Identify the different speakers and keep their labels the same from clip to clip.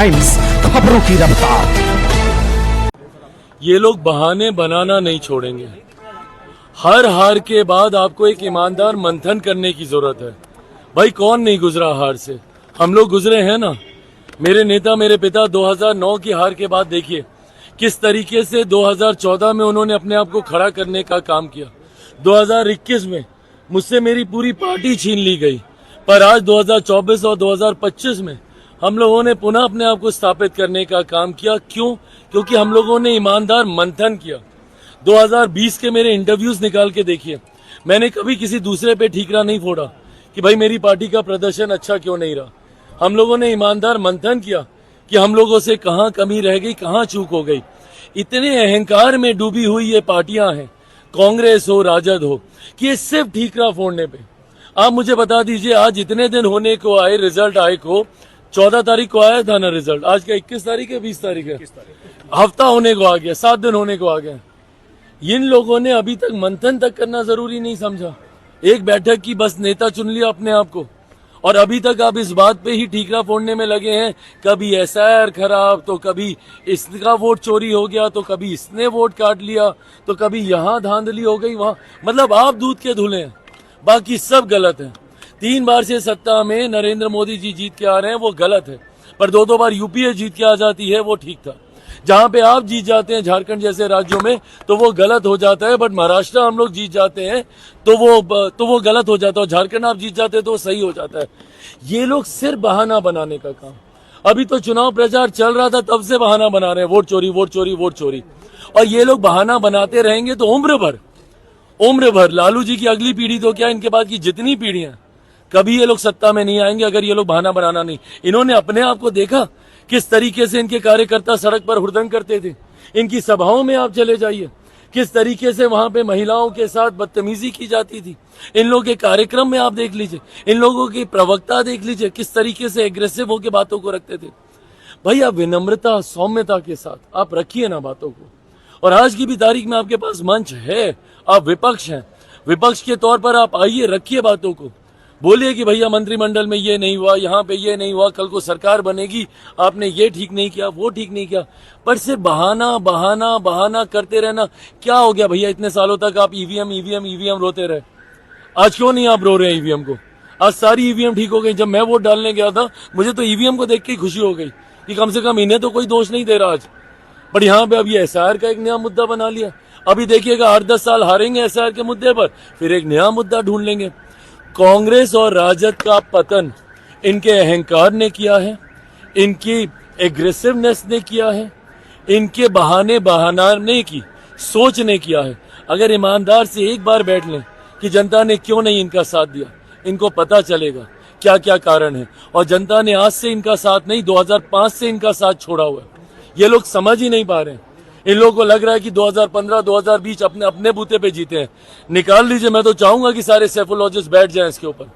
Speaker 1: Times, खबरों की रफ्तार।
Speaker 2: ये लोग बहाने बनाना नहीं छोड़ेंगे। हर हार के बाद आपको एक ईमानदार मंथन करने की जरूरत है। भाई कौन नहीं गुजरा हार से, हम लोग गुजरे हैं ना। मेरे नेता मेरे पिता 2009 की हार के बाद देखिए किस तरीके से 2014 में उन्होंने अपने आप को खड़ा करने का काम किया। 2021 में मुझसे मेरी पूरी पार्टी छीन ली गई, पर आज 2024 और 2025 में हम लोगों ने पुनः अपने आप को स्थापित करने का काम किया। क्यों? क्योंकि हम लोगों ने ईमानदार मंथन किया। 2020 के मेरे इंटरव्यूज निकाल के देखिए, मैंने कभी किसी दूसरे पे ठीकरा नहीं फोड़ा कि भाई मेरी पार्टी का प्रदर्शन अच्छा क्यों नहीं रहा। हम लोगों ने ईमानदार मंथन किया कि हम लोगों से कहाँ कमी रह गई, कहाँ चूक हो गई। इतने अहंकार में डूबी हुई ये पार्टियां हैं, कांग्रेस हो राजद हो, कि ये सिर्फ ठीकरा फोड़ने पे। आप मुझे बता दीजिए, आज इतने दिन होने को आए, रिजल्ट आए को 14 तारीख को आया था ना रिजल्ट, आज क्या 21 तारीख है, 20 तारीख है, हफ्ता होने को आ गया, 7 दिन होने को आ गया। इन लोगों ने अभी तक मंथन तक करना जरूरी नहीं समझा। एक बैठक की बस नेता चुन लिया अपने आप को, और अभी तक आप इस बात पे ही ठीकरा फोड़ने में लगे हैं। कभी एसआईआर खराब, तो कभी इसका वोट चोरी हो गया, तो कभी इसने वोट काट लिया, तो कभी यहाँ धांधली हो गई, वहां। मतलब आप दूध के धुले हैं, बाकी सब गलत है। 3 बार से सत्ता में नरेंद्र मोदी जी जीत के आ रहे हैं, वो गलत है। पर 2 बार यूपीए जीत के आ जाती है, वो ठीक था। जहां पे आप जीत जाते हैं झारखंड जैसे राज्यों में, तो वो गलत हो जाता है। बट महाराष्ट्र हम लोग जीत जाते हैं तो वो गलत हो जाता है। झारखंड आप जीत जाते हैं तो वो सही हो जाता है। ये लोग सिर्फ बहाना बनाने का काम। अभी तो चुनाव प्रचार चल रहा था, तब से बहाना बना रहे हैं, वोट चोरी वोट चोरी वोट चोरी। और ये लोग बहाना बनाते रहेंगे तो उम्र भर लालू जी की अगली पीढ़ी तो क्या, इनके बाद की जितनी पीढ़ियां, कभी ये लोग सत्ता में नहीं आएंगे अगर ये लोग बहाना बनाना नहीं। इन्होंने अपने आप को देखा किस तरीके से इनके कार्यकर्ता सड़क पर हुड़दंग करते थे। इनकी सभाओं में आप चले जाइए, किस तरीके से वहां पे महिलाओं के साथ बदतमीजी की जाती थी। इन लोगों के कार्यक्रम में आप देख लीजिए, इन लोगों की प्रवक्ता देख लीजिए, किस तरीके से एग्रेसिव होकर बातों को रखते थे। भाई आप विनम्रता सौम्यता के साथ आप रखिए ना बातों को। और आज की भी तारीख में आपके पास मंच है, आप विपक्ष हैं, विपक्ष के तौर पर आप आइए, रखिए बातों को। बोलिए कि भैया मंत्रिमंडल में ये नहीं हुआ, यहाँ पे ये नहीं हुआ, कल को सरकार बनेगी, आपने ये ठीक नहीं किया, वो ठीक नहीं किया। पर सिर्फ बहाना बहाना बहाना करते रहना। क्या हो गया भैया, इतने सालों तक आप ईवीएम रोते रहे, आज क्यों नहीं आप रो रहे हैं ईवीएम को? आज सारी ईवीएम ठीक हो गई। जब मैं वोट डालने गया था, मुझे तो ईवीएम को देख के खुशी हो गई कि कम से कम इन्हें तो कोई दोष नहीं दे रहा आज। बट यहाँ पे अब ये एसआईआर का एक नया मुद्दा बना लिया। अभी देखिएगा 8-10 साल हारेंगे एसआईआर के मुद्दे पर, फिर एक नया मुद्दा ढूंढ लेंगे। कांग्रेस और राजद का पतन इनके अहंकार ने किया है, इनकी एग्रेसिवनेस ने किया है, इनके बहाने बहाने की सोच ने किया है। अगर ईमानदार से एक बार बैठ लें कि जनता ने क्यों नहीं इनका साथ दिया, इनको पता चलेगा क्या क्या कारण है। और जनता ने आज से इनका साथ नहीं, 2005 से इनका साथ छोड़ा हुआ है। ये लोग समझ ही नहीं पा रहे हैं। इन लोगों को लग रहा है कि 2015-2020 अपने बूते पे जीते हैं। निकाल लीजिए। मैं तो चाहूंगा कि सारे सेफोलॉजिस्ट बैठ जाएं इसके ऊपर,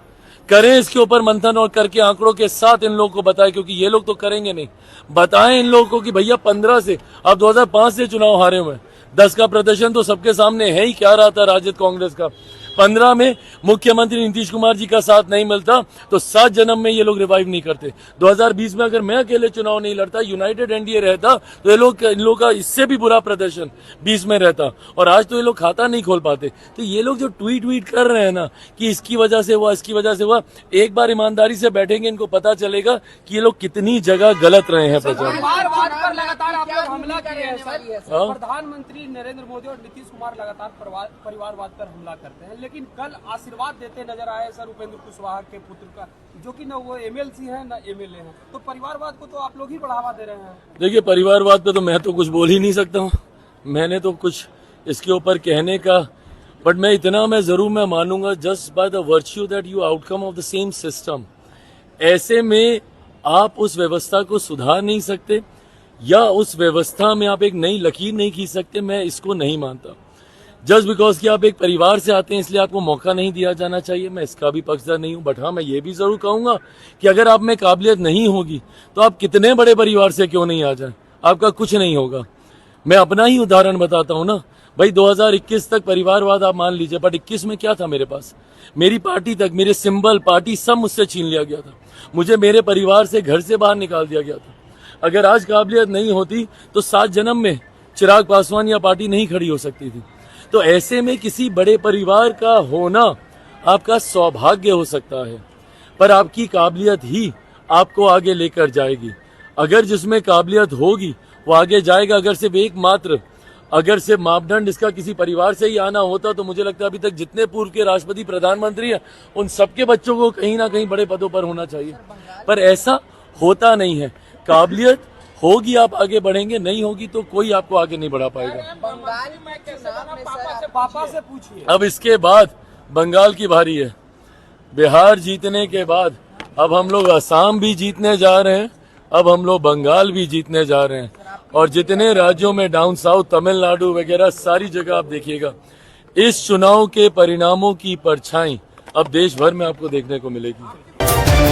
Speaker 2: करें इसके ऊपर मंथन, और करके आंकड़ों के साथ इन लोगों को बताएं, क्योंकि ये लोग तो करेंगे नहीं। बताएं इन लोगों को कि भैया 15 से, आप 2005 से चुनाव हारे हुए हैं, 10 का प्रदर्शन तो सबके सामने है ही, क्या रहा था राजद कांग्रेस का। 15 में मुख्यमंत्री नीतीश कुमार जी का साथ नहीं मिलता तो 7 जन्म में ये लोग रिवाइव नहीं करते। 2020 में अगर मैं अकेले चुनाव नहीं लड़ता, यूनाइटेड एनडीए रहता, तो इन लोग का इससे भी बुरा प्रदर्शन 20 में रहता। और आज तो ये लोग खाता नहीं खोल पाते। तो ये लोग जो ट्वीट कर रहे हैं ना कि इसकी वजह से हुआ, इसकी वजह से हुआ, एक बार ईमानदारी से बैठेंगे, इनको पता चलेगा कि ये लोग कितनी जगह गलत रहे हैं।
Speaker 3: प्रधानमंत्री नरेंद्र मोदी और नीतीश कुमार लगातार परिवारवाद पर हमला करते हैं, लेकिन कल आशीर्वाद देते नजर आए सर उपेंद्र कुशवाहा के पुत्र का, जो कि न वो एमएलसी है न एमएलए है। तो परिवारवाद को तो आप लोग ही बढ़ावा दे रहे हैं।
Speaker 2: देखिए, परिवारवाद पे तो मैं तो कुछ बोल ही नहीं सकता हूँ, मैंने तो कुछ इसके ऊपर कहने का। बट मैं इतना मैं जरूर मानूंगा, just by the virtue that you outcome of the same system. ऐसे में आप उस व्यवस्था को सुधार नहीं सकते, या उस व्यवस्था में आप एक नई लकीर नहीं खींच सकते। मैं इसको नहीं मानता। जस्ट बिकॉज कि आप एक परिवार से आते हैं इसलिए आपको मौका नहीं दिया जाना चाहिए, मैं इसका भी पक्षधर नहीं हूं। बट हाँ, मैं ये भी जरूर कहूंगा कि अगर आप में काबिलियत नहीं होगी तो आप कितने बड़े परिवार से क्यों नहीं आ जाए, आपका कुछ नहीं होगा। मैं अपना ही उदाहरण बताता हूं ना भाई। 2021 तक परिवारवाद आप मान लीजिए, बट 21 में क्या था मेरे पास? मेरी पार्टी तक, मेरे सिंबल पार्टी सब मुझसे छीन लिया गया था। मुझे मेरे परिवार से घर से बाहर निकाल दिया गया था। अगर आज काबिलियत नहीं होती तो 7 जन्म में चिराग पासवान या पार्टी नहीं खड़ी हो सकती थी। तो ऐसे में किसी बड़े परिवार का होना आपका सौभाग्य हो सकता है, पर आपकी काबिलियत ही आपको आगे लेकर जाएगी। अगर जिसमें काबिलियत होगी वो आगे जाएगा। अगर सिर्फ मापदंड इसका किसी परिवार से ही आना होता तो मुझे लगता है अभी तक जितने पूर्व के राष्ट्रपति प्रधानमंत्री हैं उन सबके बच्चों को कहीं ना कहीं बड़े पदों पर होना चाहिए, पर ऐसा होता नहीं है। काबिलियत होगी आप आगे बढ़ेंगे, नहीं होगी तो कोई आपको आगे नहीं बढ़ा पाएगा।
Speaker 4: बंगाल में चुनाव में सर
Speaker 3: पापा से पूछिए।
Speaker 2: अब इसके बाद बंगाल की बारी है। बिहार जीतने के बाद अब हम लोग असम भी जीतने जा रहे हैं, अब हम लोग बंगाल भी जीतने जा रहे हैं, और जितने राज्यों में डाउन साउथ, तमिलनाडु वगैरह सारी जगह आप देखिएगा इस चुनाव के परिणामों की परछाई अब देश भर में आपको देखने को मिलेगी।